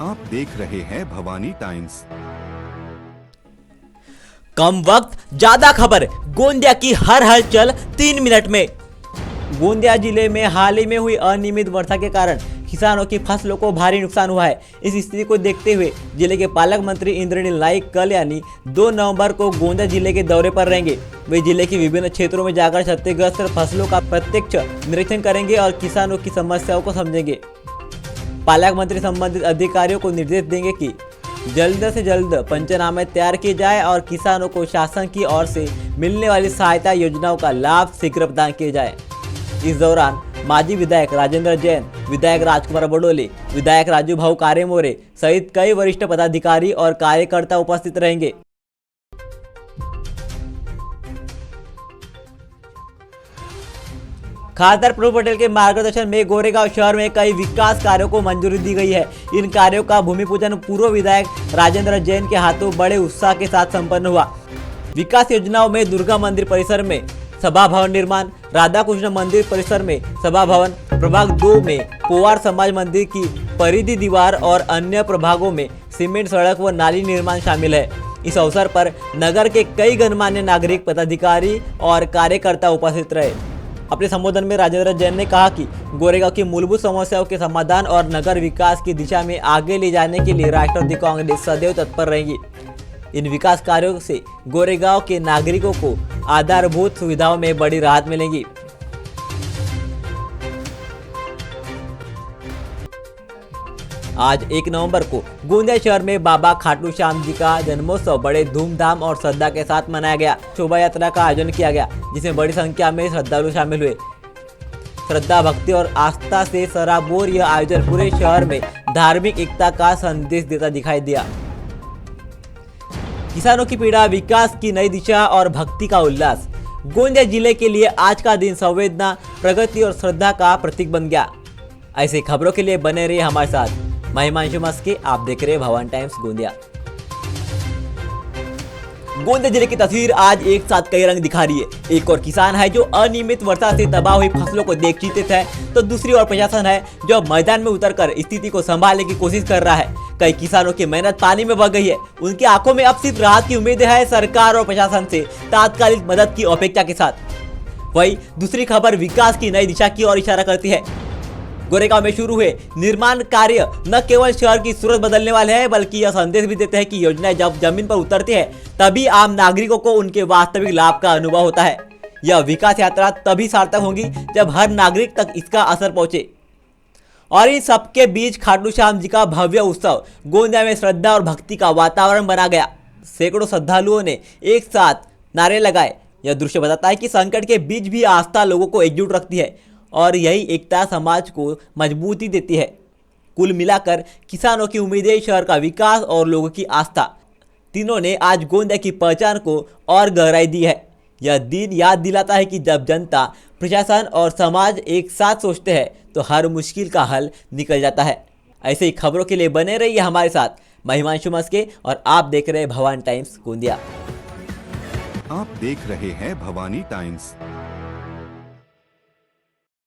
आप देख रहे हैं भवानी टाइम्स। कम वक्त ज्यादा खबर, गोंदिया की हर हलचल 3 मिनट में। गोंदिया जिले में हाल ही में हुई अनियमित वर्षा के कारण किसानों की फसलों को भारी नुकसान हुआ है। इस स्थिति को देखते हुए जिले के पालक मंत्री इंद्रनील नाइक कल यानी 2 नवंबर को गोंदिया जिले के दौरे पर रहेंगे। वे जिले के विभिन्न क्षेत्रों में जाकर क्षतिग्रस्त फसलों का प्रत्यक्ष निरीक्षण करेंगे और किसानों की समस्याओं को समझेंगे। पालक मंत्री संबंधित अधिकारियों को निर्देश देंगे कि जल्द से जल्द पंचनामे तैयार किए जाए और किसानों को शासन की ओर से मिलने वाली सहायता योजनाओं का लाभ शीघ्र प्रदान किया जाए। इस दौरान माजी विधायक राजेंद्र जैन, विधायक राजकुमार बडोले, विधायक राजू भाऊ कारेमोरे सहित कई वरिष्ठ पदाधिकारी और कार्यकर्ता उपस्थित रहेंगे। खासदार प्रभु पटेल के मार्गदर्शन में गोरेगांव शहर में कई विकास कार्यों को मंजूरी दी गई है। इन कार्यों का भूमि पूजन पूर्व विधायक राजेंद्र जैन के हाथों बड़े उत्साह के साथ संपन्न हुआ। विकास योजनाओं में दुर्गा मंदिर परिसर में सभा भवन निर्माण, राधा कृष्ण मंदिर परिसर में सभा भवन, प्रभाग 2 में पोवार समाज मंदिर की परिधि दीवार और अन्य प्रभागों में सीमेंट सड़क व नाली निर्माण शामिल है। इस अवसर पर नगर के कई गणमान्य नागरिक, पदाधिकारी और कार्यकर्ता उपस्थित रहे। अपने संबोधन में राजेंद्र जैन ने कहा कि गोरेगांव की मूलभूत समस्याओं के समाधान और नगर विकास की दिशा में आगे ले जाने के लिए राष्ट्रवादी कांग्रेस सदैव तत्पर रहेगी। इन विकास कार्यों से गोरेगांव के नागरिकों को आधारभूत सुविधाओं में बड़ी राहत मिलेगी। आज 1 नवंबर को गोंदिया शहर में बाबा खाटू श्याम जी का जन्मोत्सव बड़े धूमधाम और श्रद्धा के साथ मनाया गया। शोभा यात्रा का आयोजन किया गया जिसमें बड़ी संख्या में श्रद्धालु शामिल हुए। श्रद्धा, भक्ति और आस्था से सराबोर यह आयोजन पूरे शहर में धार्मिक एकता का संदेश देता दिखाई दिया। किसानों की पीड़ा, विकास की नई दिशा और भक्ति का उल्लास। गोंदिया जिले के लिए आज का दिन संवेदना, प्रगति और श्रद्धा का प्रतीक बन गया। ऐसी खबरों के लिए बने रहिए हमारे साथ। मैं हिमांशु मस्के, आप देख रहे हैं भवानी टाइम्स गोंदिया। गोंदिया जिले की तस्वीर आज एक साथ कई रंग दिखा रही है। एक और किसान है जो अनियमित वर्षा से तबाह हुई फसलों को देख चिंतित है, तो दूसरी ओर प्रशासन है जो मैदान में उतरकर स्थिति को संभालने की कोशिश कर रहा है। कई किसानों की मेहनत पानी में बह गई है। उनकी आंखों में अब सिर्फ राहत की उम्मीद है, सरकार और प्रशासन से तात्कालिक मदद की अपेक्षा के साथ। वही दूसरी खबर विकास की नई दिशा की ओर इशारा करती है। गोरेगांव में शुरू हुए निर्माण कार्य न केवल शहर की सूरत बदलने वाले हैं, बल्कि यह संदेश भी देते हैं कि योजनाएं जब जमीन पर उतरती है तभी आम नागरिकों को उनके वास्तविक लाभ का अनुभव होता है। यह विकास यात्रा तभी सार्थक होगी जब हर नागरिक तक इसका असर पहुंचे। और इन सबके बीच खाटू श्याम जी का भव्य उत्सव गोंदिया में श्रद्धा और भक्ति का वातावरण बना गया। सैकड़ों श्रद्धालुओं ने एक साथ नारे लगाए। यह दृश्य बताता है कि संकट के बीच भी आस्था लोगों को एकजुट रखती है और यही एकता समाज को मजबूती देती है। कुल मिलाकर किसानों की उम्मीदें, शहर का विकास और लोगों की आस्था, तीनों ने आज गोंदिया की पहचान को और गहराई दी है। यह दिन याद दिलाता है कि जब जनता, प्रशासन और समाज एक साथ सोचते हैं तो हर मुश्किल का हल निकल जाता है। ऐसे ही खबरों के लिए बने रहिए हमारे साथ। मैं हिमांशु मस्के और आप देख रहे हैं भवानी टाइम्स गोंदिया। आप देख रहे हैं भवानी टाइम्स।